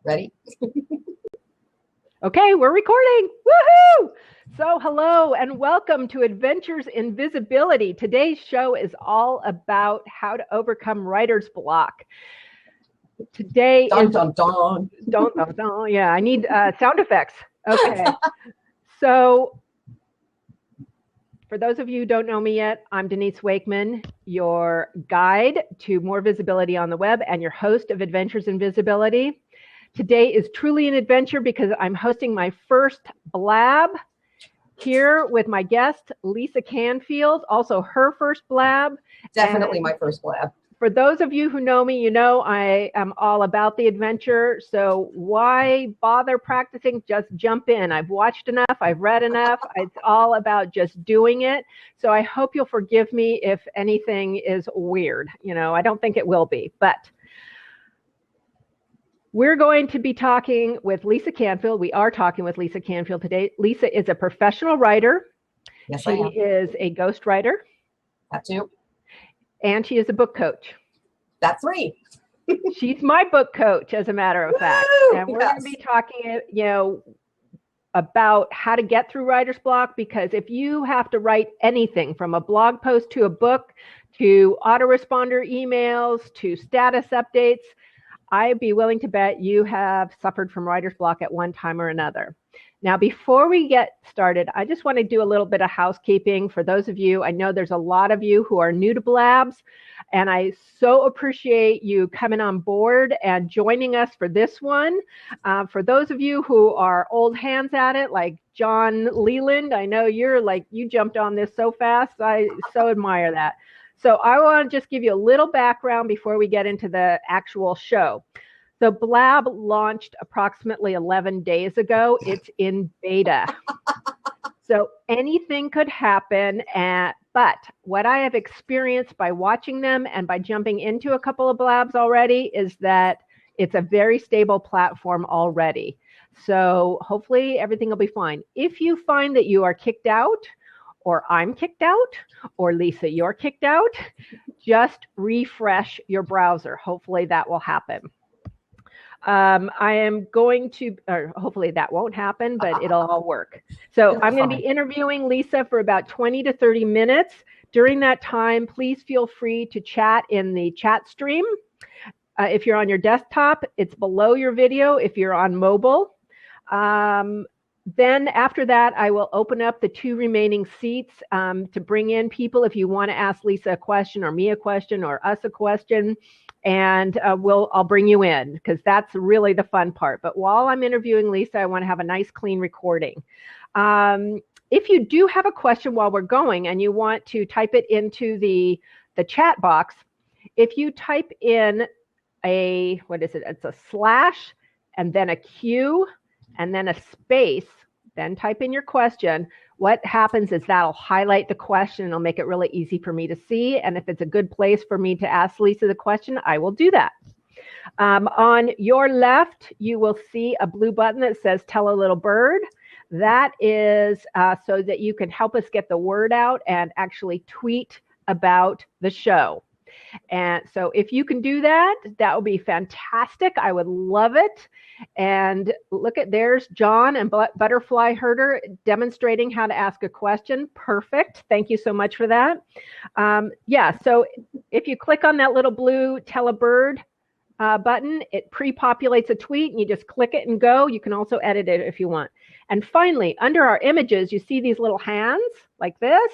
Ready? Okay, we're recording. Woohoo! So hello and welcome to Adventures in Visibility. Today's show is all about how to overcome writer's block. Today dun, dun, dun. Dun, dun, dun. Yeah, I need sound effects. Okay. So for those of you who don't know me yet, I'm Denise Wakeman, your guide to more visibility on the web and your host of Adventures in Visibility. Today is truly an adventure because I'm hosting my first blab here with my guest, Lisa Canfield, also her first blab. Definitely my first blab. For those of you who know me, you know I am all about the adventure. So why bother practicing? Just jump in. I've watched enough. I've read enough. It's all about just doing it. So I hope you'll forgive me if anything is weird. You know, I don't think it will be, but we're going to be talking with Lisa Canfield. We are talking with Lisa Canfield today. Lisa is a professional writer. Yes, she is a ghostwriter. That too. And she is a book coach. That's three. She's my book coach, as a matter of fact. And we're going to be talking, about how to get through writer's block, because if you have to write anything from a blog post to a book to autoresponder emails to status updates, I'd be willing to bet you have suffered from writer's block at one time or another. Now, before we get started, I just want to do a little bit of housekeeping for those of you. I know there's a lot of you who are new to Blabs, and I so appreciate you coming on board and joining us for this one. For those of you who are old hands at it, like John Leland, I know you jumped on this so fast. I so admire that. So I want to just give you a little background before we get into the actual show. So Blab launched approximately 11 days ago. It's in beta. So anything could happen, but what I have experienced by watching them and by jumping into a couple of Blabs already is that it's a very stable platform already. So hopefully everything will be fine. If you find that you are kicked out, or I'm kicked out, or Lisa, you're kicked out, just refresh your browser. Hopefully that will happen. I am going to, or hopefully that won't happen, but it'll all work. So I'm going to be interviewing Lisa for about 20 to 30 minutes. During that time, please feel free to chat in the chat stream. If you're on your desktop, it's below your video. If you're on mobile, then after that, I will open up the 2 remaining seats to bring in people if you want to ask Lisa a question or me a question or us a question, and I'll bring you in because that's really the fun part. But while I'm interviewing Lisa, I want to have a nice clean recording. If you do have a question while we're going and you want to type it into the chat box, if you type in it's a slash and then a Q and then a space, then type in your question. What happens is that'll highlight the question and it'll make it really easy for me to see. And if it's a good place for me to ask Lisa the question, I will do that. On your left, you will see a blue button that says Tell a Little Bird. That is so that you can help us get the word out and actually tweet about the show. And so if you can do that, that would be fantastic. I would love it. And look at, there's John and Butterfly Herder demonstrating how to ask a question. Perfect. Thank you so much for that. So if you click on that little blue Tell a Bird button, it pre-populates a tweet and you just click it and go. You can also edit it if you want. And finally, under our images, you see these little hands like this.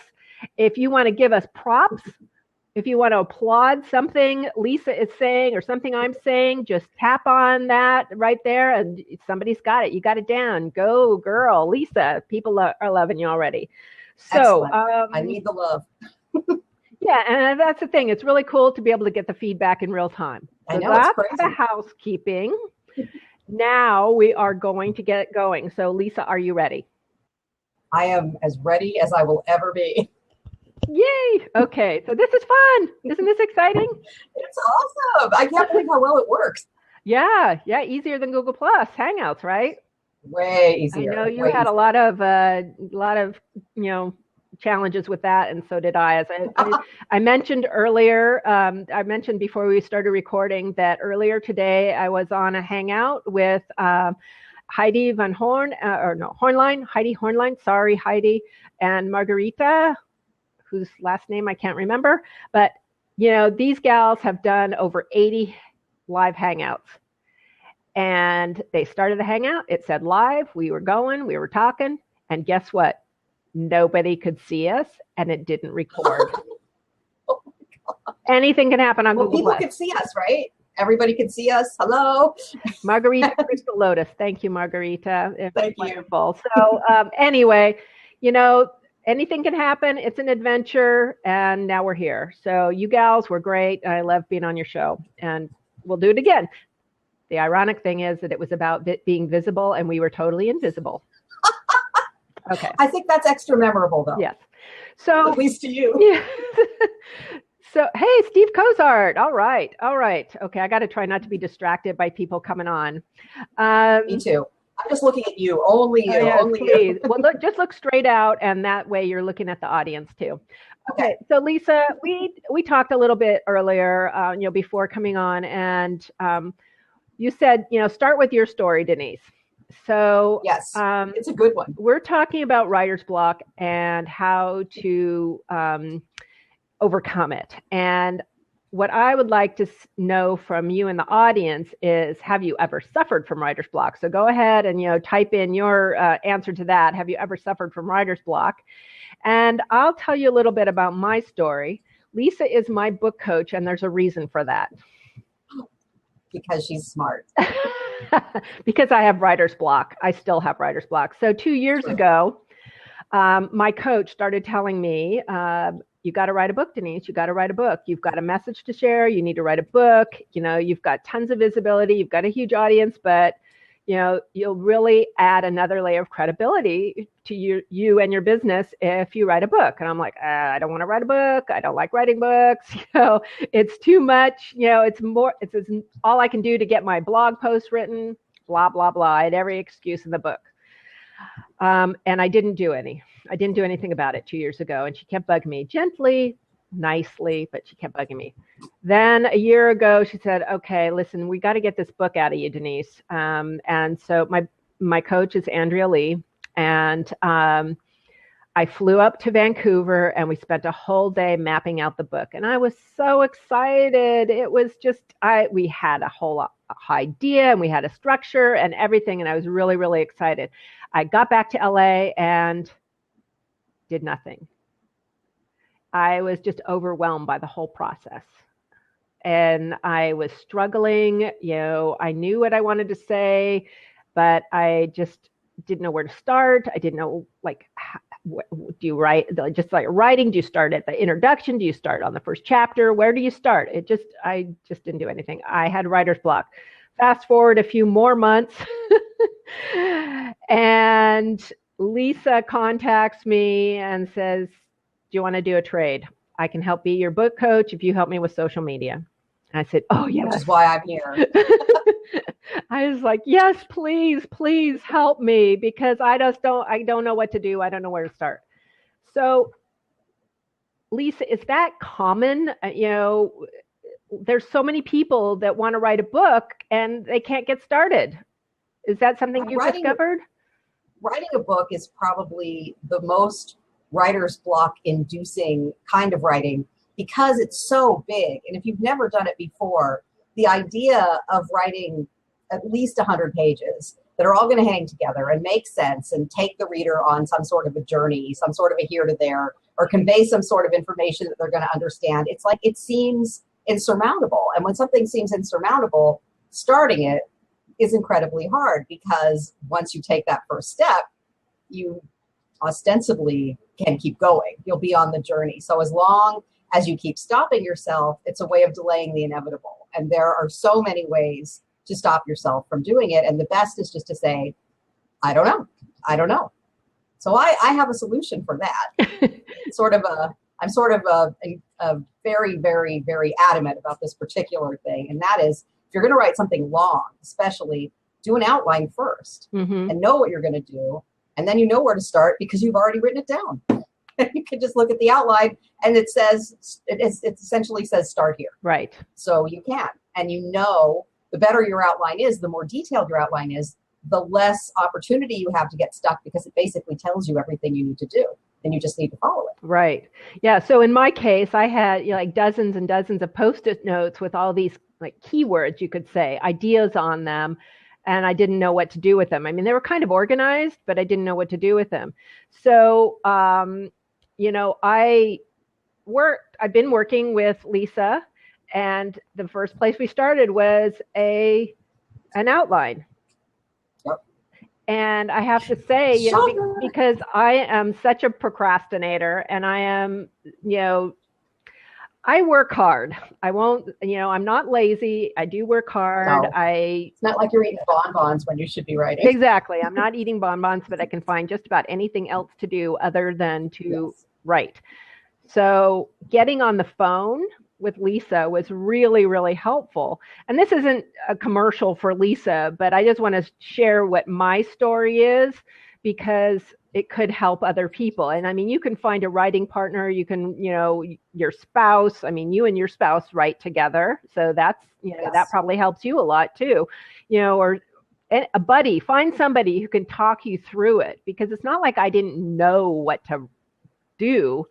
If you want to give us props, if you want to applaud something Lisa is saying or something I'm saying, just tap on that right there and somebody's got it. You got it down. Go, girl. Lisa, people are loving you already. So I need the love. Yeah, and that's the thing. It's really cool to be able to get the feedback in real time. So I know, that's it's crazy. the housekeeping. Now we are going to get going. So Lisa, are you ready? I am as ready as I will ever be. Yay! Okay, so this is fun. Isn't this exciting? It's awesome. I can't believe how well it works. Yeah, easier than Google Plus Hangouts, right? Way easier. I know you had a lot of challenges with that, and so did I. As I mentioned earlier, I mentioned before we started recording that earlier today I was on a hangout with Heidi van Hornline, Heidi Hornline, sorry, Heidi, and Margarita, whose last name I can't remember. But, these gals have done over 80 live hangouts. And they started the hangout. It said live. We were going, we were talking. And guess what? Nobody could see us, and it didn't record. Oh my God. Anything can happen on Google+. People can see us, right? Everybody can see us. Hello. Margarita Chrystal Lotus. Thank you, Margarita. Thank wonderful. So anyway, anything can happen. It's an adventure, and now we're here. So you gals were great. I love being on your show, and we'll do it again. The ironic thing is that it was about being visible, and we were totally invisible. Okay. I think that's extra memorable, though. Yes. So at least to you. Yeah. So, hey, Steve Cozart. All right. Okay, I got to try not to be distracted by people coming on. Me too. I'm just looking at you. Only you. Yes, only please. you. Well, just look straight out, and that way you're looking at the audience too. Okay. So, Lisa, we talked a little bit earlier, before coming on, and you said, start with your story, Denise. So yes, it's a good one. We're talking about writer's block and how to overcome it. And what I would like to know from you and the audience is, have you ever suffered from writer's block? So go ahead and, type in your answer to that. Have you ever suffered from writer's block? And I'll tell you a little bit about my story. Lisa is my book coach, and there's a reason for that. Because she's smart. Because I have writer's block. I still have writer's block. So 2 years ago, my coach started telling me, you got to write a book, Denise. You got to write a book. You've got a message to share. You need to write a book. You've got tons of visibility. You've got a huge audience, but you'll really add another layer of credibility to you and your business if you write a book. And I'm like, I don't want to write a book. I don't like writing books. It's too much. It's all I can do to get my blog posts written, blah, blah, blah. I had every excuse in the book. And I didn't do anything about it 2 years ago. And she kept bugging me gently, nicely, but she kept bugging me. Then a year ago, she said, okay, listen, we got to get this book out of you, Denise. And so my coach is Andrea Lee. And I flew up to Vancouver, and we spent a whole day mapping out the book. And I was so excited. It was just, we had a whole idea, and we had a structure and everything. And I was really, really excited. I got back to LA and did nothing. I was just overwhelmed by the whole process. And I was struggling. I knew what I wanted to say, but I just didn't know where to start. I didn't know, do you write, just like writing? Do you start at the introduction? Do you start on the first chapter? Where do you start? I just didn't do anything. I had writer's block. Fast forward a few more months, and Lisa contacts me and says, do you want to do a trade? I can help be your book coach if you help me with social media. And I said, oh, yes. Which is why I'm here. I was like, yes, please help me, because I don't know what to do. I don't know where to start. So, Lisa, is that common? There's so many people that want to write a book and they can't get started. Is that something you've discovered? Writing a book is probably the most writer's block inducing kind of writing, because it's so big. And if you've never done it before, the idea of writing at least 100 pages that are all going to hang together and make sense and take the reader on some sort of a journey, some sort of a here to there, or convey some sort of information that they're going to understand. It's like, it seems insurmountable. And when something seems insurmountable, starting it is incredibly hard, because once you take that first step, you ostensibly can keep going. You'll be on the journey. So as long as you keep stopping yourself, it's a way of delaying the inevitable. And there are so many ways to stop yourself from doing it. And the best is just to say, I don't know. So I have a solution for that. I'm sort of a very, very, very adamant about this particular thing. And that is, if you're going to write something long, especially, do an outline first and know what you're going to do. And then you know where to start because you've already written it down. You can just look at the outline, and it essentially says start here. Right. So you can, and the better your outline is, the more detailed your outline is, the less opportunity you have to get stuck, because it basically tells you everything you need to do, and you just need to follow it. Right. Yeah. So in my case, I had like dozens and dozens of Post-it notes with all these like keywords, you could say, ideas on them. And I didn't know what to do with them. I mean, they were kind of organized, but I didn't know what to do with them. So, I've been working with Lisa, and the first place we started was an outline. Yep. And I have to say, because I am such a procrastinator, and I am, I work hard. I won't, I'm not lazy. I do work hard. No, it's not like you're eating bonbons when you should be writing. Exactly. I'm not eating bonbons, but I can find just about anything else to do other than to write. So getting on the phone with Lisa was really, really helpful. And this isn't a commercial for Lisa, but I just want to share what my story is, because it could help other people. And I mean, you can find a writing partner, you can, your spouse, I mean, you and your spouse write together. So that's, that probably helps you a lot too, or a buddy, find somebody who can talk you through it, because it's not like I didn't know what to do.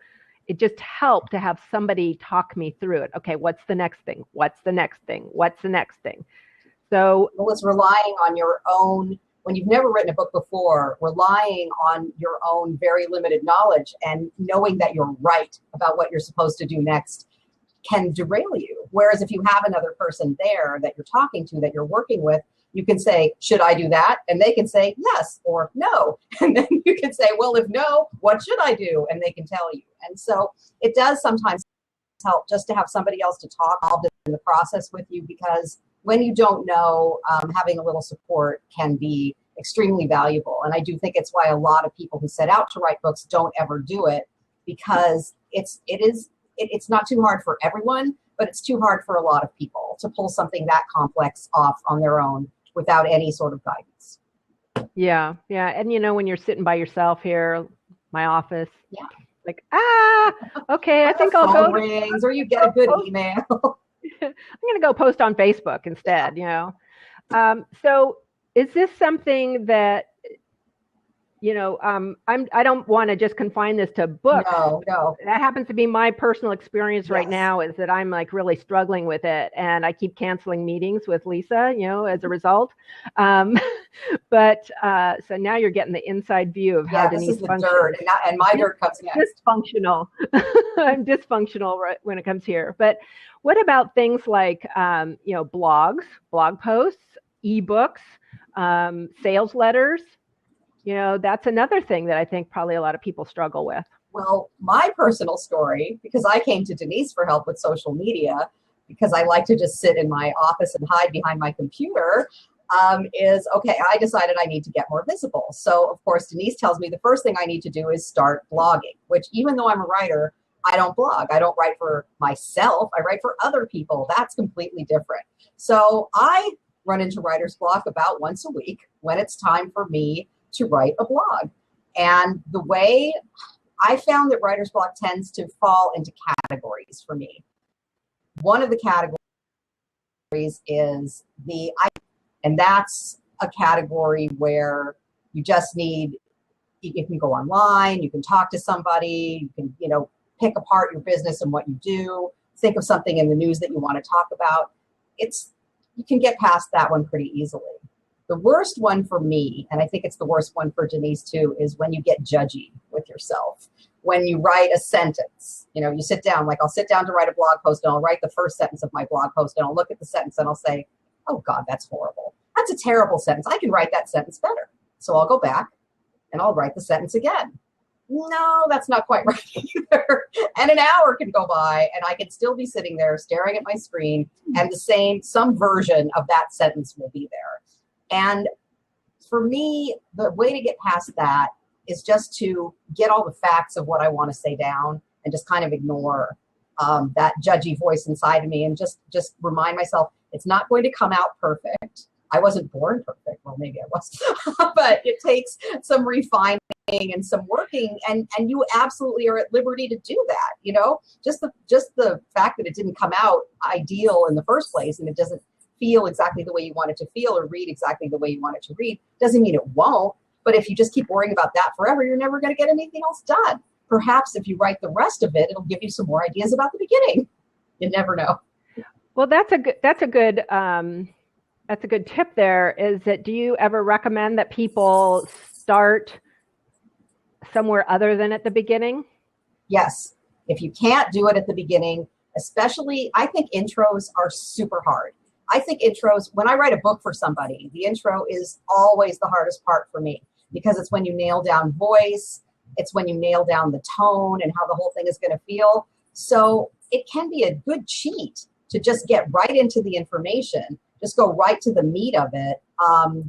It just helped to have somebody talk me through it. Okay, what's the next thing? What's the next thing? What's the next thing? So it's relying on your own, when you've never written a book before, relying on your own very limited knowledge and knowing that you're right about what you're supposed to do next can derail you. Whereas if you have another person there that you're talking to, that you're working with, you can say, should I do that? And they can say yes or no. And then you can say, well, if no, what should I do? And they can tell you. And so it does sometimes help just to have somebody else to talk in the process with you, because when you don't know, having a little support can be extremely valuable. And I do think it's why a lot of people who set out to write books don't ever do it, because it's not too hard for everyone, but it's too hard for a lot of people to pull something that complex off on their own without any sort of guidance. Yeah. Yeah. And when you're sitting by yourself here, my office, like, okay, I think I'll go. Rings, or you get a good email. I'm going to go post on Facebook instead, So is this something that, I don't want to just confine this to books. No. That happens to be my personal experience right now, is that I'm like really struggling with it. And I keep canceling meetings with Lisa, as a result. But so now you're getting the inside view of how Denise functions. Dirt, and my dirt comes next. Dysfunctional. I'm dysfunctional when it comes here. But what about things like, blogs, blog posts, ebooks, sales letters? That's another thing that I think probably a lot of people struggle with. Well, my personal story, because I came to Denise for help with social media, because I like to just sit in my office and hide behind my computer, is, okay, I decided I need to get more visible. So, of course, Denise tells me the first thing I need to do is start blogging, which even though I'm a writer, I don't blog. I don't write for myself. I write for other people. That's completely different. So I run into writer's block about once a week when it's time for me to write a blog. And the way I found that writer's block tends to fall into categories for me. One of the categories is and that's a category where you just need, you can go online, you can talk to somebody, you can, pick apart your business and what you do, think of something in the news that you want to talk about. You can get past that one pretty easily. The worst one for me, and I think it's the worst one for Denise too, is when you get judgy with yourself. When you write a sentence, you sit down, like I'll sit down to write a blog post and I'll write the first sentence of my blog post and I'll look at the sentence and I'll say, oh God, that's horrible. That's a terrible sentence. I can write that sentence better. So I'll go back and I'll write the sentence again. No, that's not quite right either. And an hour can go by and I can still be sitting there staring at my screen and some version of that sentence will be there. And for me, the way to get past that is just to get all the facts of what I want to say down and just kind of ignore that judgy voice inside of me and just remind myself it's not going to come out perfect. I wasn't born perfect. Well, maybe I was, but it takes some refining and some working, and you absolutely are at liberty to do that. You know, just the fact that it didn't come out ideal in the first place, and it doesn't feel exactly the way you want it to feel or read exactly the way you want it to read, doesn't mean it won't. But if you just keep worrying about that forever, you're never going to get anything else done. Perhaps if you write the rest of it, it'll give you some more ideas about the beginning. You never know. Well, that's a good tip there. Is that, do you ever recommend that people start somewhere other than at the beginning? Yes. If you can't do it at the beginning, especially, I think intros are super hard. I think intros, when I write a book for somebody, the intro is always the hardest part for me, because it's when you nail down voice, it's when you nail down the tone and how the whole thing is going to feel. So it can be a good cheat to just get right into the information, just go right to the meat of it.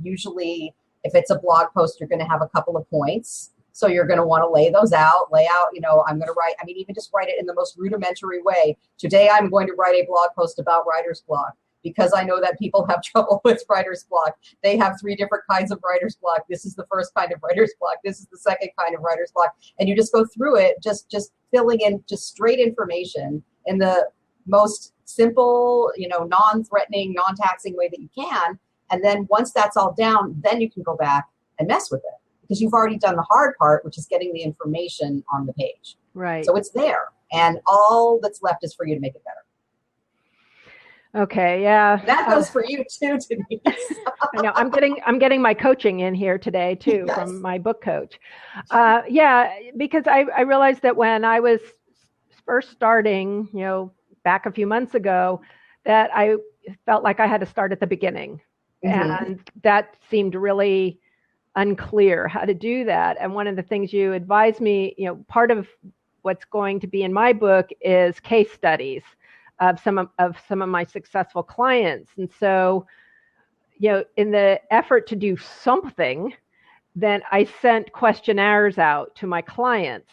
Usually, if it's a blog post, you're going to have a couple of points. So you're going to want to lay out, you know, I'm going to write, even just write it in the most rudimentary way. Today, I'm going to write a blog post about writer's block, because I know that people have trouble with writer's block. They have 3 different kinds of writer's block. This is the first kind of writer's block. This is the second kind of writer's block. And you just go through it, just filling in just straight information in the most simple, you know, non-threatening, non-taxing way that you can. And then once that's all down, then you can go back and mess with it, because you've already done the hard part, which is getting the information on the page. Right. So it's there. And all that's left is for you to make it better. Okay, yeah. That goes for you too, Denise. I know. I'm getting my coaching in here today too, yes, from my book coach. Yeah, because I realized that when I was first starting, you know, back a few months ago, that I felt like I had to start at the beginning. Mm-hmm. And that seemed really unclear how to do that. And one of the things you advised me, you know, part of what's going to be in my book is case studies of some of my successful clients. And so, you know, in the effort to do something, then I sent questionnaires out to my clients.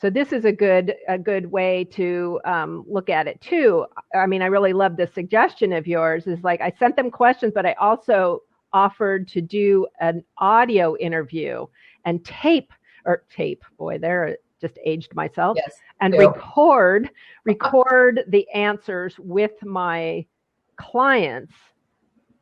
So this is a good way to look at it too. I mean, I really love this suggestion of yours. Is like, I sent them questions, but I also offered to do an audio interview and tape. Boy, there, just aged myself. Yes, and record the answers with my clients,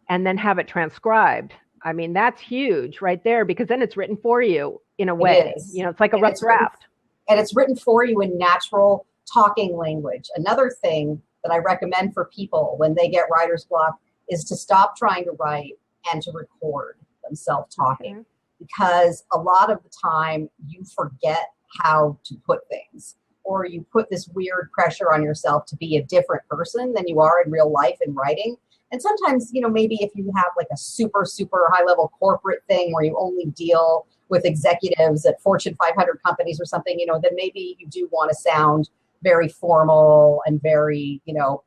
and then have it transcribed. I mean, that's huge right there, because then it's written for you in a way. You know, it's like a rough draft. And it's written for you in natural talking language. Another thing that I recommend for people when they get writer's block is to stop trying to write and to record themselves talking. Okay. Because a lot of the time you forget how to put things, or you put this weird pressure on yourself to be a different person than you are in real life in writing. And sometimes, you know, maybe if you have like a super, super high level corporate thing where you only deal with executives at Fortune 500 companies or something, you know, then maybe you do want to sound very formal and very, you know,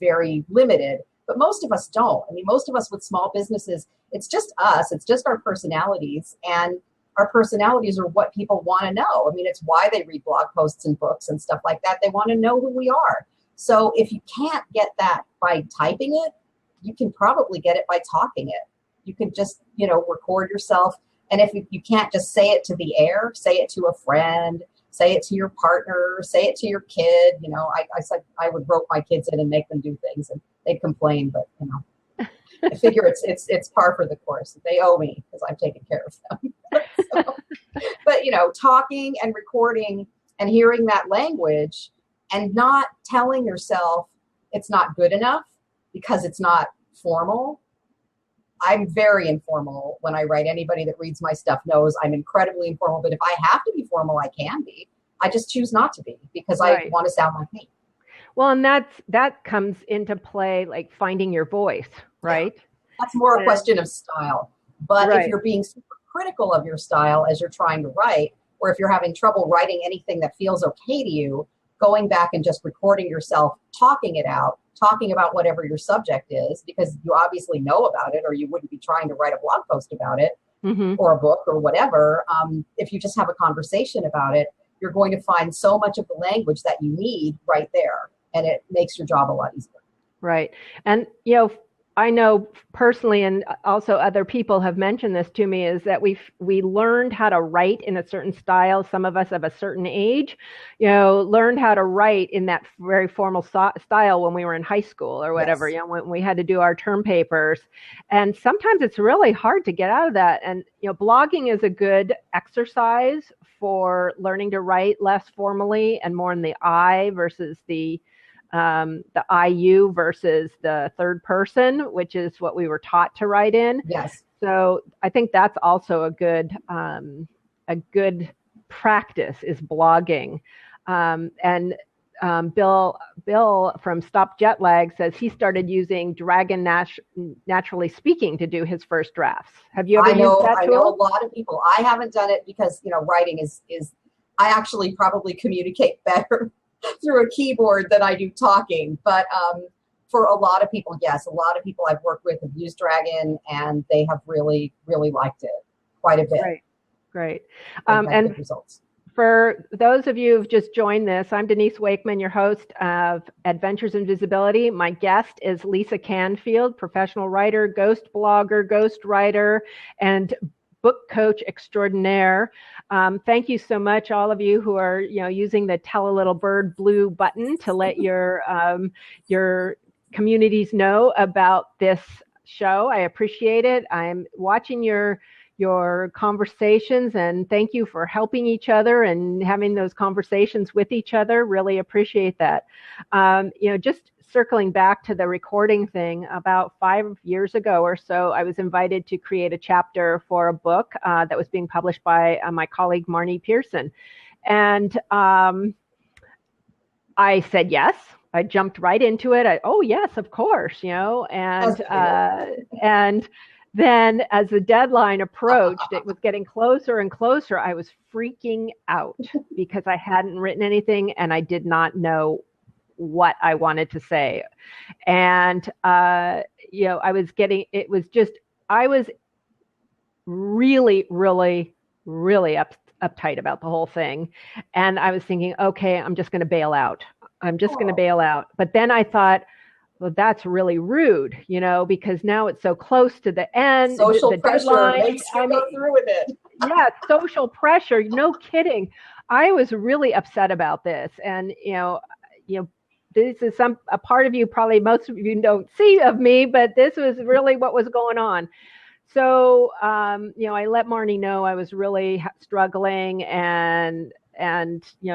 very limited. But most of us don't. I mean, most of us with small businesses, it's just us. It's just our personalities. And our personalities are what people want to know. I mean, it's why they read blog posts and books and stuff like that. They want to know who we are. So if you can't get that by typing it, you can probably get it by talking it. You can just, you know, record yourself. And if you can't just say it to the air, say it to a friend, say it to your partner, say it to your kid. You know, I said I would rope my kids in and make them do things, and they'd complain, but you know, I figure it's par for the course. They owe me because I'm taking care of them. So, but you know, talking and recording and hearing that language and not telling yourself it's not good enough because it's not formal. I'm very informal when I write. Anybody that reads my stuff knows I'm incredibly informal, but if I have to be formal, I can be. I just choose not to be because I want to sound like me. Well, and that comes into play, like finding your voice, right? Yeah. That's more a question of style. But if you're being super critical of your style as you're trying to write, or if you're having trouble writing anything that feels okay to you, going back and just recording yourself, talking it out, talking about whatever your subject is, because you obviously know about it, or you wouldn't be trying to write a blog post about it, or a book or whatever. If you just have a conversation about it, you're going to find so much of the language that you need right there, and it makes your job a lot easier. Right. And, you know, I know personally, and also other people have mentioned this to me, is that we learned how to write in a certain style. Some of us of a certain age, learned how to write in that very formal style when we were in high school or whatever, Yes. when we had to do our term papers. And sometimes it's really hard to get out of that. And, blogging is a good exercise for learning to write less formally and more in the I versus the IU versus the third person, which is what we were taught to write in. Yes. So I think that's also a good practice is blogging. Bill from Stop Jet Lag says he started using Dragon Naturally Speaking to do his first drafts. Have you ever used that tool? I know a lot of people. I haven't done it because, writing is I actually probably communicate better through a keyboard than I do talking. But for a lot of people, yes, a lot of people I've worked with have used Dragon, and they have really, really liked it quite a bit. Great. And good results. For those of you who've just joined this, I'm Denise Wakeman, your host of Adventures in Visibility. My guest is Lisa Canfield, professional writer, ghost blogger, ghost writer, and book coach extraordinaire. Thank you so much, all of you who are, using the Tell a Little Bird blue button to let your communities know about this show. I appreciate it. I'm watching your conversations, and thank you for helping each other and having those conversations with each other. Really appreciate that. Just circling back to the recording thing, about 5 years ago or so, I was invited to create a chapter for a book that was being published by my colleague Marnie Pearson. And I said yes. I jumped right into it. Oh yes, of course, and then as the deadline approached, it was getting closer and closer. I was freaking out because I hadn't written anything and I did not know what I wanted to say. And, I was really, really, really uptight about the whole thing. And I was thinking, okay, I'm just going to bail out. But then I thought, well, that's really rude, because now it's so close to the end. Social the pressure deadline. makes you go through with it. Yeah, social pressure. No kidding. I was really upset about this. And, this is a part of you, probably most of you don't see of me, but this was really what was going on. So, I let Marnie know I was really struggling, and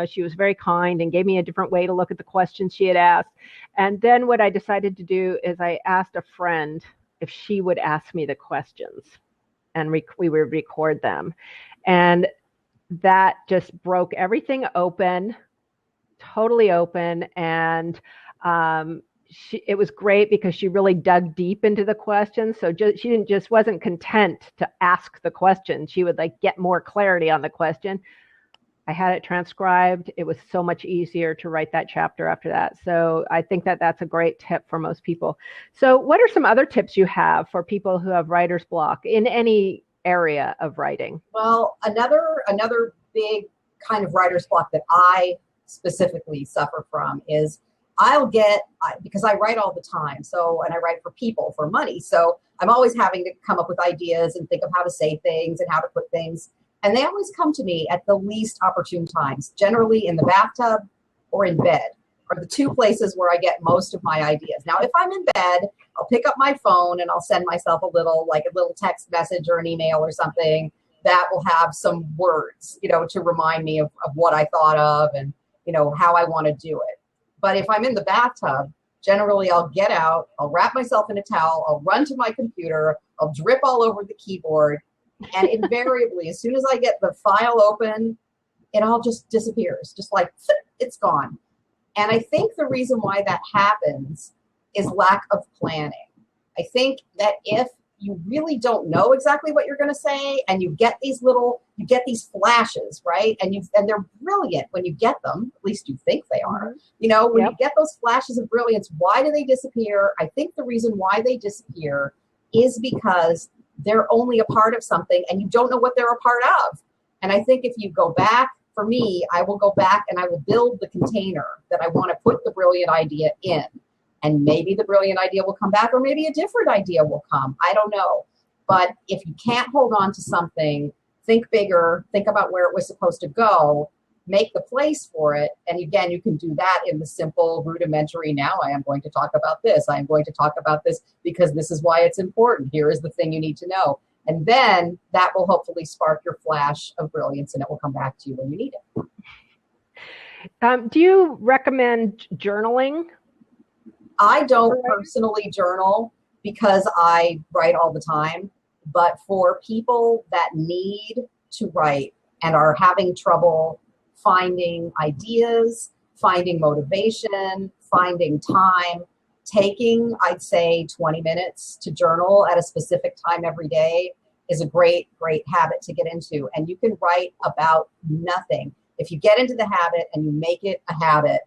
she was very kind and gave me a different way to look at the questions she had asked. And then what I decided to do is I asked a friend if she would ask me the questions, and we would record them. And that just broke everything open, totally open. And it was great because she really dug deep into the questions. So she wasn't content to ask the question. She would get more clarity on the question. I had it transcribed. It was so much easier to write that chapter after that. So I think that that's a great tip for most people. So what are some other tips you have for people who have writer's block in any area of writing? Well, another big kind of writer's block that I specifically suffer from is because I write all the time. And I write for people, for money. So I'm always having to come up with ideas and think of how to say things and how to put things. And they always come to me at the least opportune times, generally in the bathtub or in bed, are the two places where I get most of my ideas. Now, if I'm in bed, I'll pick up my phone and I'll send myself a little text message or an email or something that will have some words, to remind me of what I thought of and, how I want to do it. But if I'm in the bathtub, generally I'll get out, I'll wrap myself in a towel, I'll run to my computer, I'll drip all over the keyboard. And invariably, as soon as I get the file open, it all just disappears, just it's gone. And I think the reason why that happens is lack of planning. I think that if you really don't know exactly what you're going to say, and you get these flashes, right? And they're brilliant when you get them. At least you think they are. When you get those flashes of brilliance, why do they disappear? I think the reason why they disappear is because they're only a part of something and you don't know what they're a part of. And I think if you go back, for me, I will go back and I will build the container that I want to put the brilliant idea in. And maybe the brilliant idea will come back, or maybe a different idea will come. I don't know. But if you can't hold on to something, think bigger, think about where it was supposed to go, make the place for it. And again, you can do that in the simple, rudimentary, now I am going to talk about this. I am going to talk about this because this is why it's important. Here is the thing you need to know. And then that will hopefully spark your flash of brilliance, and it will come back to you when you need it. Do you recommend journaling? I don't personally journal because I write all the time. But for people that need to write and are having trouble finding ideas, finding motivation, finding time, taking, I'd say, 20 minutes to journal at a specific time every day is a great, great habit to get into. And you can write about nothing. If you get into the habit and you make it a habit,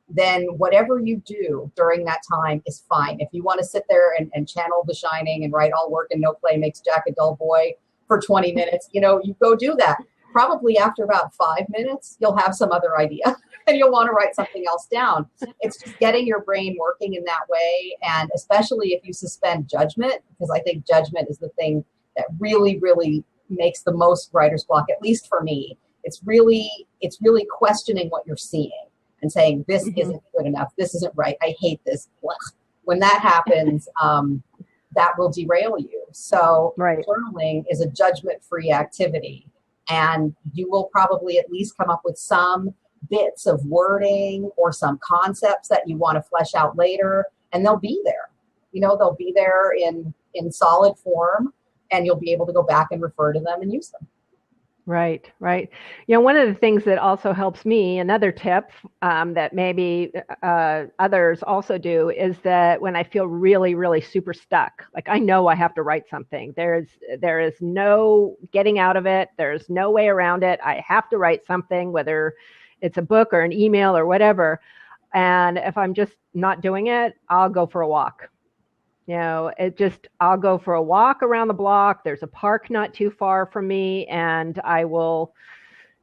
then whatever you do during that time is fine. If you want to sit there and channel The Shining and write all work and no play makes Jack a dull boy for 20 minutes, you go do that. Probably after about 5 minutes, you'll have some other idea and you'll want to write something else down. It's just getting your brain working in that way. And especially if you suspend judgment, because I think judgment is the thing that really, really makes the most writer's block, at least for me. It's really questioning what you're seeing and saying, this isn't good enough. This isn't right. I hate this. When that happens, that will derail you. So journaling is a judgment-free activity. And you will probably at least come up with some bits of wording or some concepts that you want to flesh out later. And they'll be there. They'll be there in solid form, and you'll be able to go back and refer to them and use them. Right. One of the things that also helps me, another tip that maybe others also do, is that when I feel really, really super stuck, like I know I have to write something, there is no getting out of it. There's no way around it. I have to write something, whether it's a book or an email or whatever. And if I'm just not doing it, I'll go for a walk. I'll go for a walk around the block. There's a park not too far from me, and I will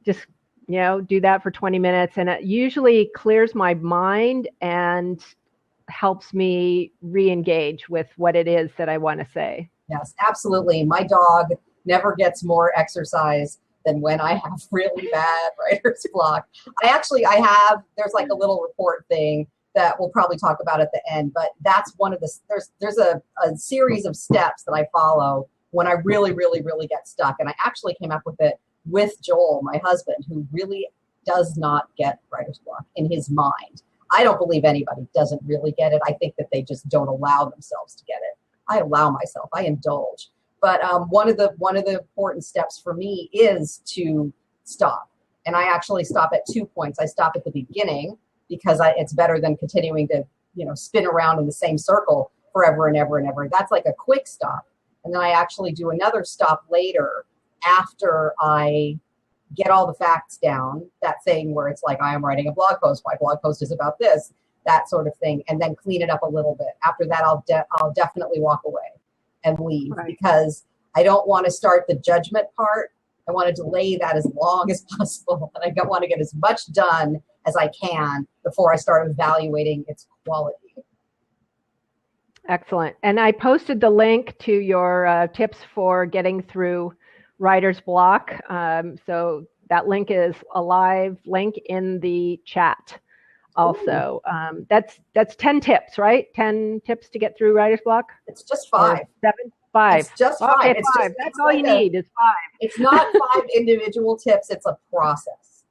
just, do that for 20 minutes. And it usually clears my mind and helps me re-engage with what it is that I want to say. Yes, absolutely. My dog never gets more exercise than when I have really bad writer's block. There's like a little report thing that we'll probably talk about at the end, but that's one of the, there's a series of steps that I follow when I really, really, really get stuck. And I actually came up with it with Joel, my husband, who really does not get writer's block in his mind. I don't believe anybody doesn't really get it. I think that they just don't allow themselves to get it. I allow myself, I indulge. But one of the important steps for me is to stop. And I actually stop at 2 points. I stop at the beginning, because it's better than continuing to, spin around in the same circle forever and ever and ever. That's like a quick stop. And then I actually do another stop later after I get all the facts down, that thing where it's like, I am writing a blog post. My blog post is about this, that sort of thing, and then clean it up a little bit. After that, I'll definitely walk away and leave, because I don't want to start the judgment part. I want to delay that as long as possible. And I don't want to get as much done as I can before I start evaluating its quality. Excellent. And I posted the link to your tips for getting through writer's block. So that link is a live link in the chat also. That's 10 tips, right? 10 tips to get through writer's block? It's just 5. 7? 5. It's just 5. Okay, it's 5. That's all you need is 5. It's not 5 individual tips. It's a process.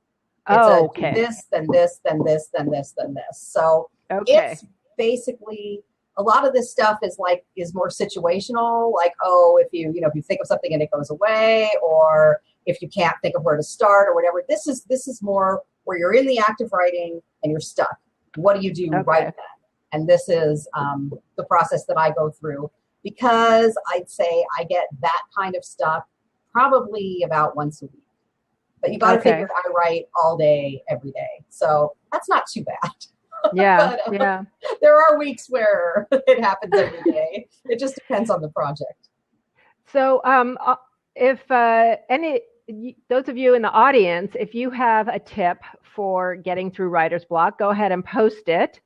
Okay. This, then this, then this, then this, then this. So it's basically, a lot of this stuff is more situational. Like, if you think of something and it goes away, or if you can't think of where to start or whatever. This is more where you're in the act of writing and you're stuck. What do you do right then? And this is the process that I go through, because I'd say I get that kind of stuff probably about once a week. But you got to figure I write all day, every day. So that's not too bad. Yeah, but, there are weeks where it happens every day. It just depends on the project. So if those of you in the audience, if you have a tip for getting through writer's block, go ahead and post it.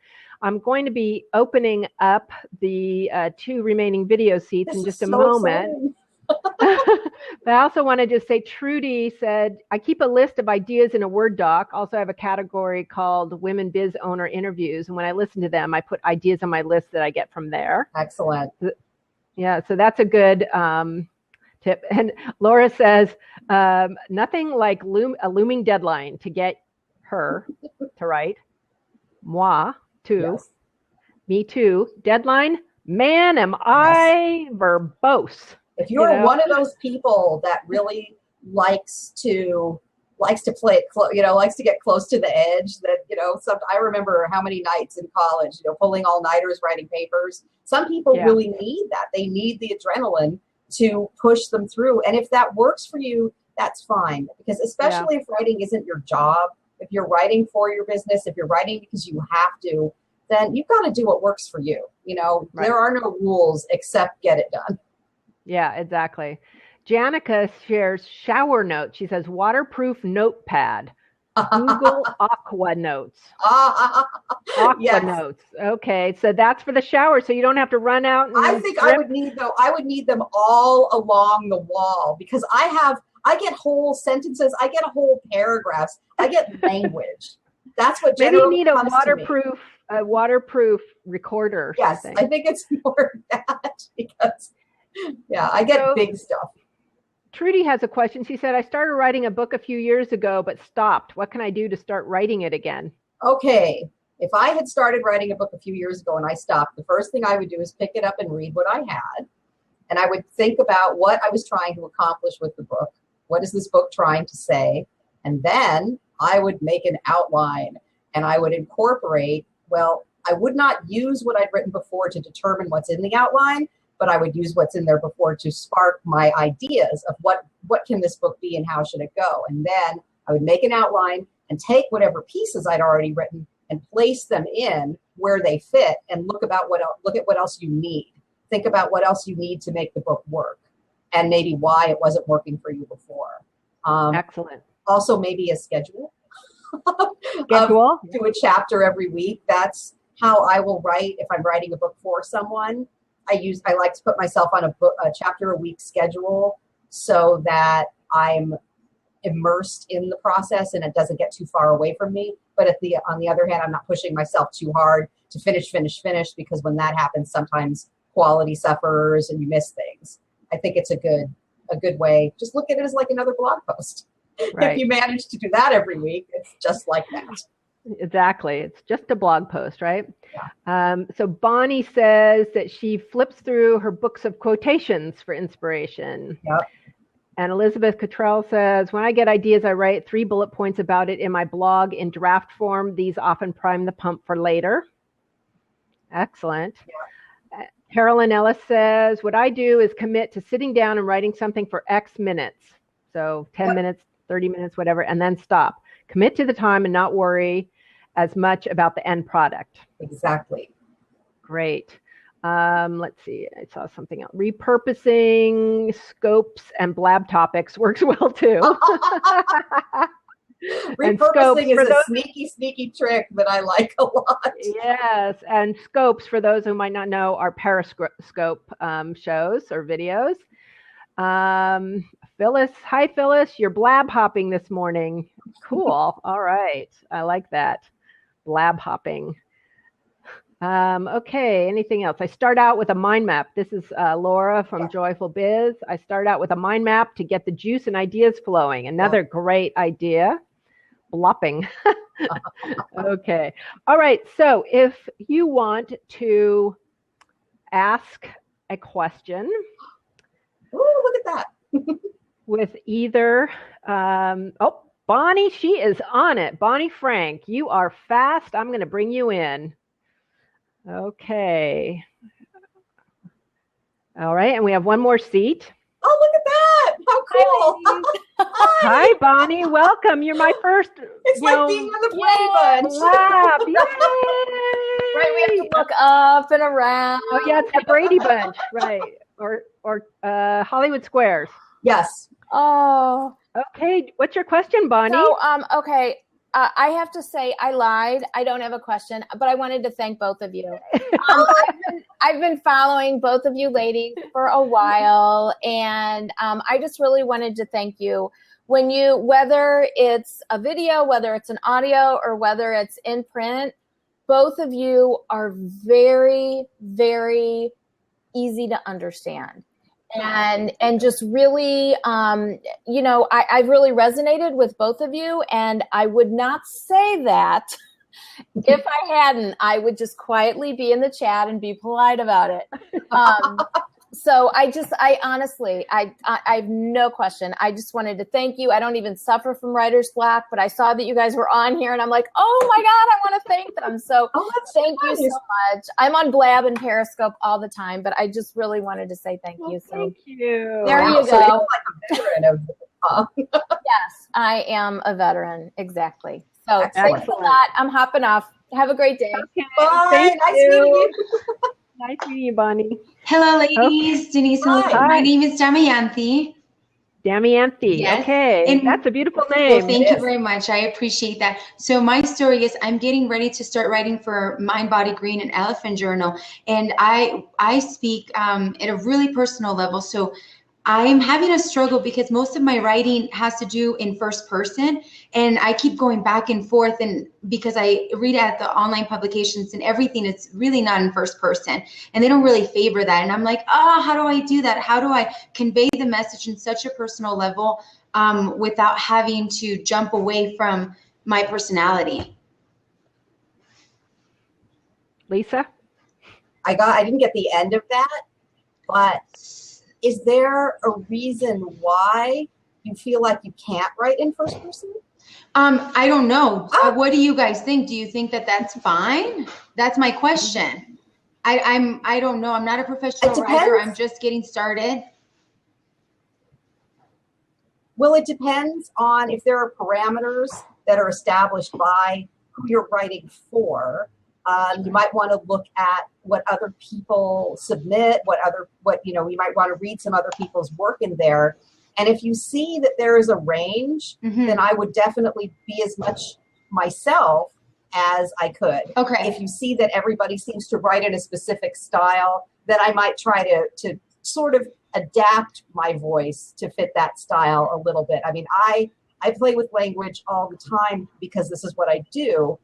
I'm going to be opening up the 2 remaining video seats in just a moment. But I also want to just say, Trudy said, I keep a list of ideas in a Word doc. Also, I have a category called Women Biz Owner Interviews. And when I listen to them, I put ideas on my list that I get from there. Excellent. Yeah, so that's a good tip. And Laura says, nothing like a looming deadline to get her to write. Moi, too. Yes. Me, too. Deadline, man, am I verbose. If you're one of those people that really likes to play it likes to get close to the edge, that, I remember how many nights in college, pulling all-nighters, writing papers. Some people really need that. They need the adrenaline to push them through. And if that works for you, that's fine. Because especially if writing isn't your job, if you're writing for your business, if you're writing because you have to, then you've got to do what works for you. There are no rules except get it done. Yeah, exactly. Janica shares shower notes. She says waterproof notepad. Google Aqua notes. Aqua notes. Okay, so that's for the shower, so you don't have to run out. And I think I would need them all along the wall, because I get whole sentences, I get whole paragraphs, I get language. That's what maybe you need a waterproof recorder. Yes, I think it's more that, because I get big stuff. Trudy has a question. She said, I started writing a book a few years ago, but stopped. What can I do to start writing it again? Okay. If I had started writing a book a few years ago and I stopped, the first thing I would do is pick it up and read what I had. And I would think about what I was trying to accomplish with the book. What is this book trying to say? And then I would make an outline, and I would incorporate, I would not use what I'd written before to determine what's in the outline, but I would use what's in there before to spark my ideas of what can this book be and how should it go. And then I would make an outline and take whatever pieces I'd already written and place them in where they fit, and look at what else you need. Think about what else you need to make the book work, and maybe why it wasn't working for you before. Excellent. Also, maybe a schedule. Do a chapter every week. That's how I will write if I'm writing a book for someone. I like to put myself on a chapter a week schedule, so that I'm immersed in the process and it doesn't get too far away from me. But on the other hand, I'm not pushing myself too hard to finish, because when that happens, sometimes quality suffers and you miss things. I think it's a good way. Just look at it as like another blog post. Right. If you manage to do that every week, it's just like that. Exactly. It's just a blog post, right? Yeah. So Bonnie says that she flips through her books of quotations for inspiration. Yep. And Elizabeth Cottrell says, when I get ideas, I write 3 bullet points about it in my blog in draft form. These often prime the pump for later. Excellent. Yeah. Carolyn Ellis says, what I do is commit to sitting down and writing something for X minutes. So 10 minutes, 30 minutes, whatever, and then stop. Commit to the time and not worry as much about the end product. Exactly. Great. Let's see. I saw something else. Repurposing scopes and blab topics works well too. Repurposing is a sneaky trick that I like a lot. Yes. And scopes, for those who might not know, are Periscope shows or videos. Phyllis, hi Phyllis, you're blab hopping this morning. Cool. All right. I like that. Blab hopping. Okay, anything else? I start out with a mind map. This is Laura from JoyfulBiz. I start out with a mind map to get the juice and ideas flowing. Another great idea. Blopping. Okay. All right. So if you want to ask a question. Ooh, look at that. With either, Bonnie, she is on it. Bonnie Frank, you are fast. I'm going to bring you in. Okay. All right. And we have one more seat. Oh, look at that. How cool. Hi, Bonnie. Welcome. You're my first. It's like being on the Brady Bunch. Lab. Yay. Right. We have to look up and around. Oh, yeah. It's the Brady Bunch. Right. Or Hollywood Squares. Yes. Oh. Okay. What's your question, Bonnie? So, okay. I have to say I lied. I don't have a question, but I wanted to thank both of you. I've been following both of you ladies for a while, and I just really wanted to thank you. Whether it's a video, whether it's an audio, or whether it's in print, both of you are very, very easy to understand. And just really, you know, I've really resonated with both of you, and I would not say that if I hadn't. I would just quietly be in the chat and be polite about it. So I honestly, I have no question. I just wanted to thank you. I don't even suffer from writer's block, but I saw that you guys were on here, and I'm like, oh my God, I want to thank them. So thank you so much. I'm on Blab and Periscope all the time, but I just really wanted to say thank you. So thank you. There you go. So you're like a veteran of Yes, I am a veteran. Exactly. So Excellent. thanks a lot. I'm hopping off. Have a great day. Okay. Bye. Thank Nice you. meeting you. Nice meeting you, Bonnie. Hello, ladies. Denise. Hi. My name is Damayanthi. Damianthi. Yes. Okay. And- That's a beautiful Well, name. thank you very much. I appreciate that. So my story is I'm getting ready to start writing for Mind, Body, Green and Elephant Journal. And I speak at a really personal level. So I'm having a struggle because most of my writing has to do in first person, and I keep going back and forth, and because I read at the online publications and everything, it's really not in first person, and they don't really favor that. And I'm like, how do I do that? How do I convey the message in such a personal level without having to jump away from my personality? Lisa? I didn't get the end of that, but is there a reason why you feel like you can't write in first person? I don't know. What do you guys think? Do you think that that's fine? That's my question. I don't know. I'm not a professional writer. I'm just getting started. Well, it depends on if there are parameters that are established by who you're writing for. You might want to look at what other people submit, you might want to read some other people's work in there. And if you see that there is a range, then I would definitely be as much myself as I could. Okay. If you see that everybody seems to write in a specific style, then I might try to sort of adapt my voice to fit that style a little bit. I mean, I play with language all the time because this is what I do.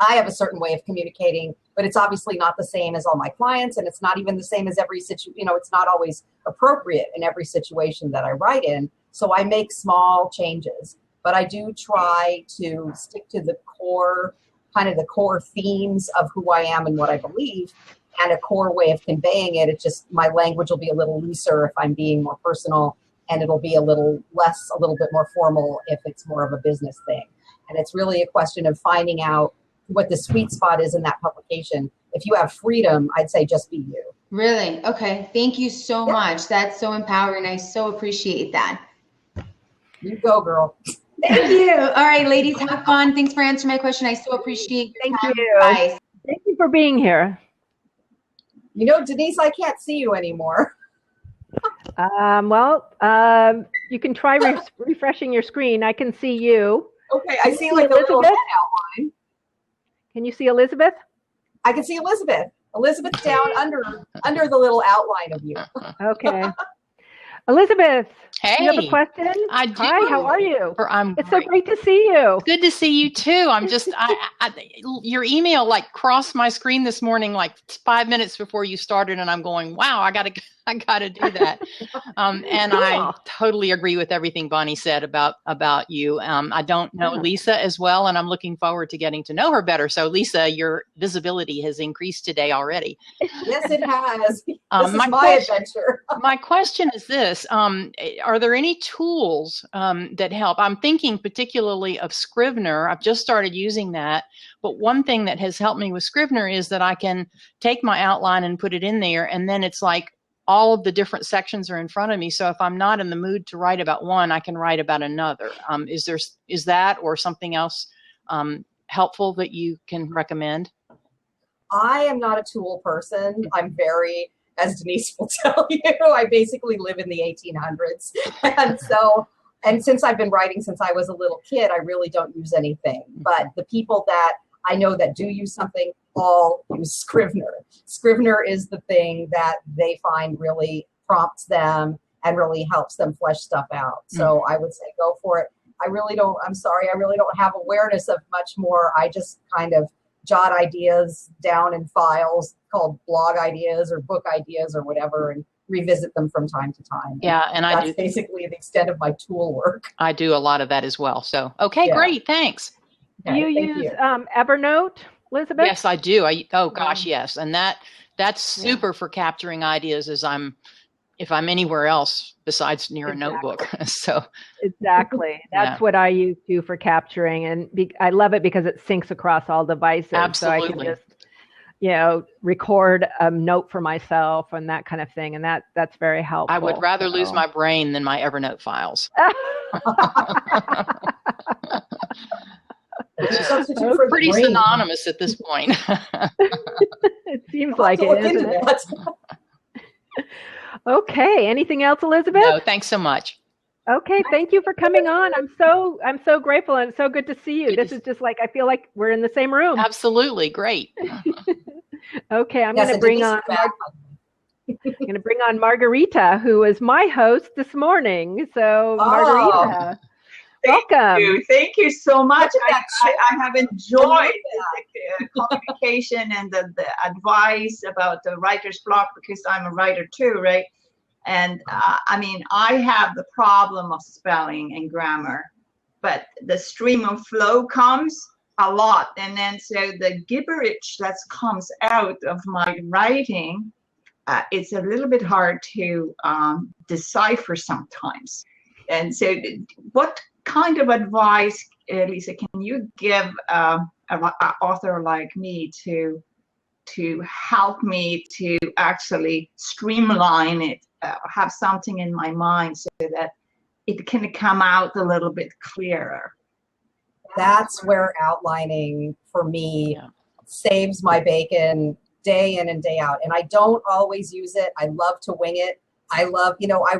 I have a certain way of communicating, but it's obviously not the same as all my clients, and it's not even the same as every situation. It's not always appropriate in every situation that I write in. So I make small changes, but I do try to stick to the core themes of who I am and what I believe, and a core way of conveying it. It's just my language will be a little looser if I'm being more personal, and it'll be a little bit more formal if it's more of a business thing. And it's really a question of finding out what the sweet spot is in that publication. If you have freedom, I'd say just be you. Really? Okay. Thank you so much. That's so empowering. I so appreciate that. You go, girl. Thank you. All right, ladies, have fun. Thanks for answering my question. I so appreciate your time. you. Bye. Thank you for being here. Denise, I can't see you anymore. You can try refreshing your screen. I can see you. Okay, I see like a little head outline. Can you see Elizabeth? I can see Elizabeth. Elizabeth's down under the little outline of you. Okay. Elizabeth, hey, do you have a question? I do. Hi, how are you? It's great. so great to see you. Good to see you too. I'm just, your email like crossed my screen this morning, like 5 minutes before you started, and I'm going, wow, I gotta do that. And cool. I totally agree with everything Bonnie said about you. I don't know Lisa as well, and I'm looking forward to getting to know her better. So Lisa, your visibility has increased today already. Yes, it has. This is my adventure. My question is this. Are there any tools that help? I'm thinking particularly of Scrivener. I've just started using that. But one thing that has helped me with Scrivener is that I can take my outline and put it in there, and then it's like all of the different sections are in front of me. So if I'm not in the mood to write about one, I can write about another. Is that or something else helpful that you can recommend? I am not a tool person. I'm very, as Denise will tell you, I basically live in the 1800s. And so And since I've been writing since I was a little kid, I really don't use anything. But the people that I know that do use something all use Scrivener. Scrivener is the thing that they find really prompts them and really helps them flesh stuff out. So I would say go for it. I'm sorry, I really don't have awareness of much more. I just kind of jot ideas down in files called blog ideas or book ideas or whatever and revisit them from time to time. Yeah, and that's basically the extent of my tool work. I do a lot of that as well. So, okay, great, thanks. Do you use Evernote, Elizabeth? Yes, I do. Yes. And that's super for capturing ideas if I'm anywhere else besides near a notebook. So exactly. That's what I use too for capturing. And I love it because it syncs across all devices. Absolutely. So I can just, record a note for myself and that kind of thing. And that's very helpful. I would rather lose my brain than my Evernote files. Pretty synonymous at this point. It seems like it, isn't it? Okay. Anything else, Elizabeth? No, thanks so much. Okay, thank you for coming on. I'm so grateful, and it's so good to see you. This is just like I feel like we're in the same room. Absolutely, great. Okay, I'm going to bring on. I'm going to bring on Margarita, who is my host this morning. So, Margarita. Welcome. Thank you so much. I have enjoyed the communication and the advice about the writer's block because I'm a writer too, right? And I have the problem of spelling and grammar, but the stream of flow comes a lot. And then so the gibberish that comes out of my writing, it's a little bit hard to decipher sometimes. And so what kind of advice, Lisa, can you give an author like me to help me to actually streamline it, have something in my mind so that it can come out a little bit clearer? That's where outlining for me saves my bacon day in and day out. And I don't always use it. I love to wing it. I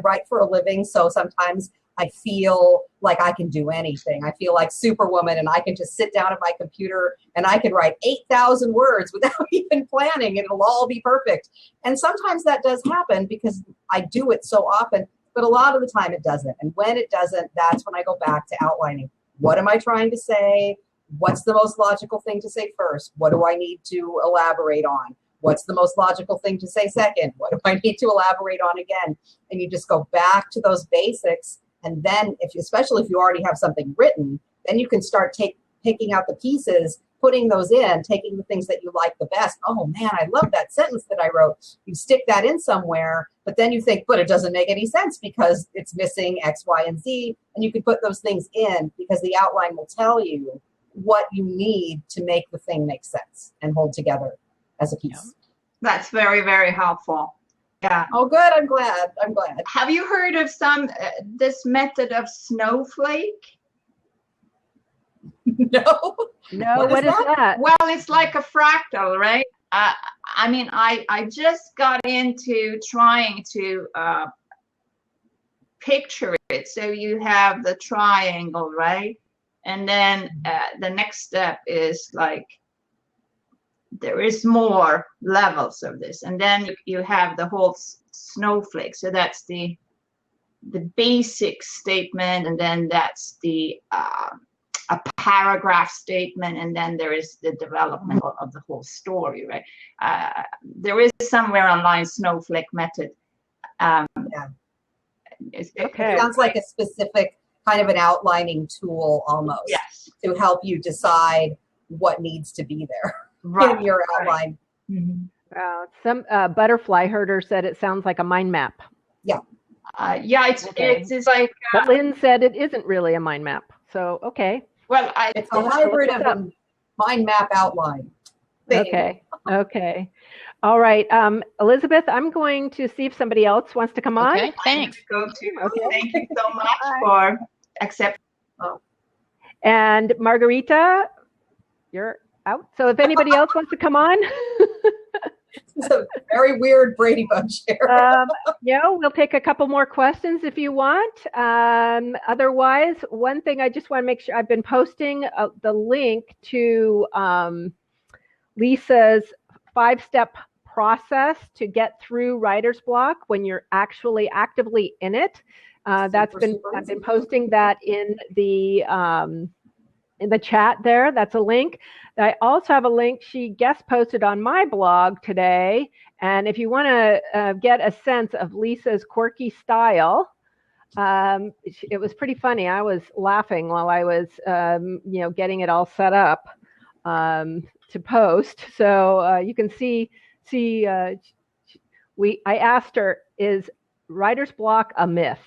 write for a living, so sometimes I feel like I can do anything. I feel like Superwoman, and I can just sit down at my computer and I can write 8,000 words without even planning, and it'll all be perfect. And sometimes that does happen because I do it so often, but a lot of the time it doesn't. And when it doesn't, that's when I go back to outlining. What am I trying to say? What's the most logical thing to say first? What do I need to elaborate on? What's the most logical thing to say second? What do I need to elaborate on again? And you just go back to those basics. And then, especially if you already have something written, then you can start picking out the pieces, putting those in, taking the things that you like the best. Oh, man, I love that sentence that I wrote. You stick that in somewhere, but then you think, but it doesn't make any sense because it's missing X, Y, and Z. And you can put those things in because the outline will tell you what you need to make the thing make sense and hold together as a piece. That's very, very helpful. Yeah. Oh, good. I'm glad. Have you heard of this method of Snowflake? No. What is that? Well, it's like a fractal, right? I just got into trying to picture it. So you have the triangle, right? And then the next step is like, there is more levels of this, and then you have the whole snowflake. So that's the basic statement, and then that's the a paragraph statement, and then there is the development of the whole story, right? There is somewhere online snowflake method. It sounds like a specific kind of an outlining tool almost. Yes. To help you decide what needs to be there. Right, in your outline. Right. Mm-hmm. Some butterfly herder said it sounds like a mind map. Yeah. It's like. But Lynn said it isn't really a mind map. So, okay. Well, it's a hybrid of a mind map outline. Okay. All right. Elizabeth, I'm going to see if somebody else wants to come on. Okay, thanks. Thank you so much for accepting. And Margarita, you're out. So if anybody else wants to come on. It's a very weird Brady Bunch here. We'll take a couple more questions if you want. Otherwise, one thing I just want to make sure, I've been posting the link to Lisa's 5-step process to get through writer's block when you're actually actively in it. I've been posting that in the chat there. That's a link. I also have a link she guest posted on my blog today. And if you want to get a sense of Lisa's quirky style, it was pretty funny. I was laughing while I was, getting it all set up to post. So you can see. I asked her, is writer's block a myth?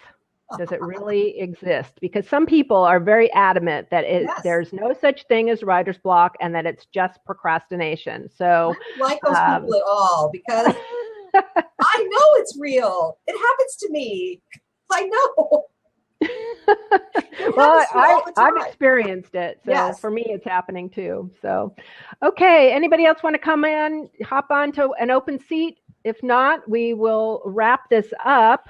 Does it really exist? Because some people are very adamant that there's no such thing as writer's block and that it's just procrastination. So I don't like those people at all, because I know it's real. It happens to me. I know. Well, I've experienced it. So for me, it's happening too. So, okay. Anybody else want to hop on to an open seat? If not, we will wrap this up.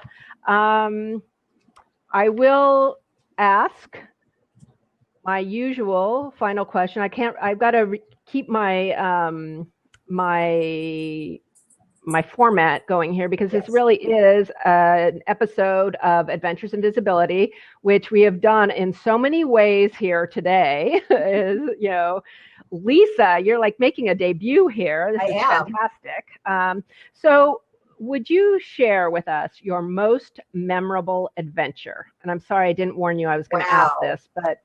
I will ask my usual final question. I've got to keep my my format going here, because this really is an episode of Adventures in Visibility, which we have done in so many ways here today. Lisa, you're like making a debut here. This is fantastic. So would you share with us your most memorable adventure? And I'm sorry I didn't warn you I was going to ask this, but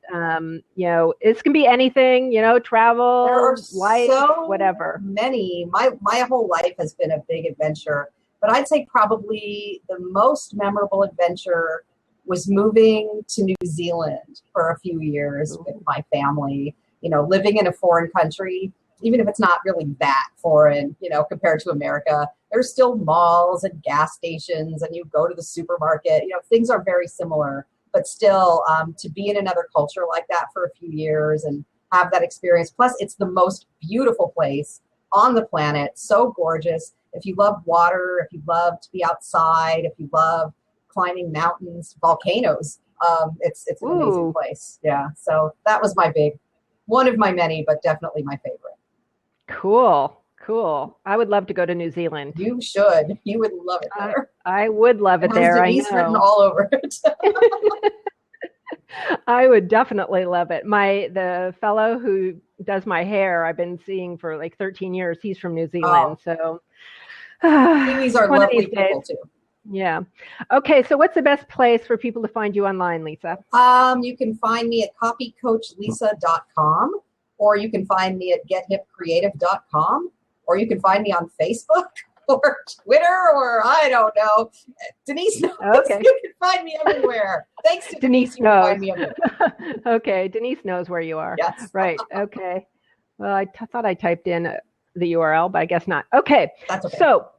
this can be anything, travel, life, whatever. Many. My whole life has been a big adventure, but I'd say probably the most memorable adventure was moving to New Zealand for a few years with my family. Living in a foreign country, even if it's not really that foreign, compared to America, there's still malls and gas stations, and you go to the supermarket. Things are very similar, but still, to be in another culture like that for a few years and have that experience. Plus, it's the most beautiful place on the planet. So gorgeous. If you love water, if you love to be outside, if you love climbing mountains, volcanoes, it's an amazing place. Yeah. So that was one of my many, but definitely my favorite. Cool. I would love to go to New Zealand. You should. You would love it there. I would love it there. Denise written all over it. I would definitely love it. The fellow who does my hair, I've been seeing for like 13 years. He's from New Zealand. So Kiwis are lovely people too. Yeah. Okay. So what's the best place for people to find you online, Lisa? You can find me at copycoachlisa.com, or you can find me at gethipcreative.com, or you can find me on Facebook or Twitter, or I don't know. Denise knows. Okay. You can find me everywhere. Thanks to Denise knows. Find me everywhere. Okay. Denise knows where you are. Yes. Right. Okay. Well, I thought I typed in the URL, but I guess not. Okay. That's okay. So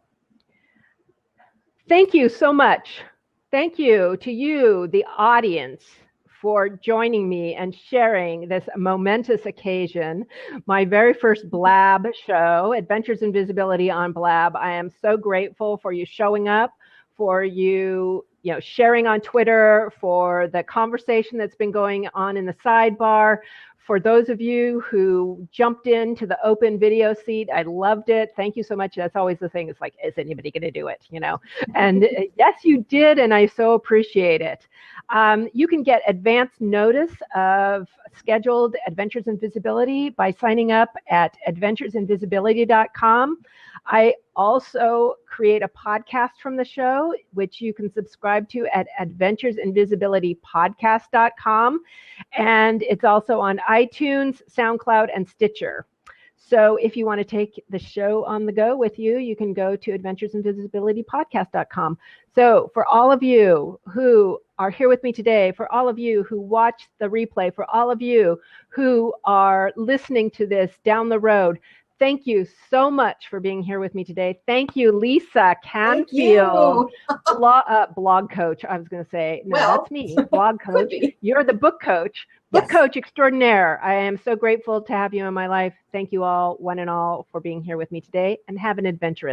thank you so much. Thank you to you, the audience, for joining me and sharing this momentous occasion, my very first Blab show, Adventures in Visibility on Blab. I am so grateful for you showing up, for you, sharing on Twitter, for the conversation that's been going on in the sidebar. For those of you who jumped into the open video seat, I loved it. Thank you so much. That's always the thing. It's like, is anybody going to do it? And yes, you did. And I so appreciate it. You can get advance notice of scheduled Adventures in Visibility by signing up at adventuresinvisibility.com. I also create a podcast from the show, which you can subscribe to at adventuresinvisibilitypodcast.com. And it's also on iTunes, SoundCloud, and Stitcher. So if you want to take the show on the go with you, you can go to adventuresinvisibilitypodcast.com. So for all of you who are here with me today, for all of you who watch the replay, for all of you who are listening to this down the road, Thank you so much for being here with me today. Thank you, Lisa Canfield, blog coach. I was going to say, no, that's me, blog coach. You're the book coach, coach extraordinaire. I am so grateful to have you in my life. Thank you all, one and all, for being here with me today, and have an adventurous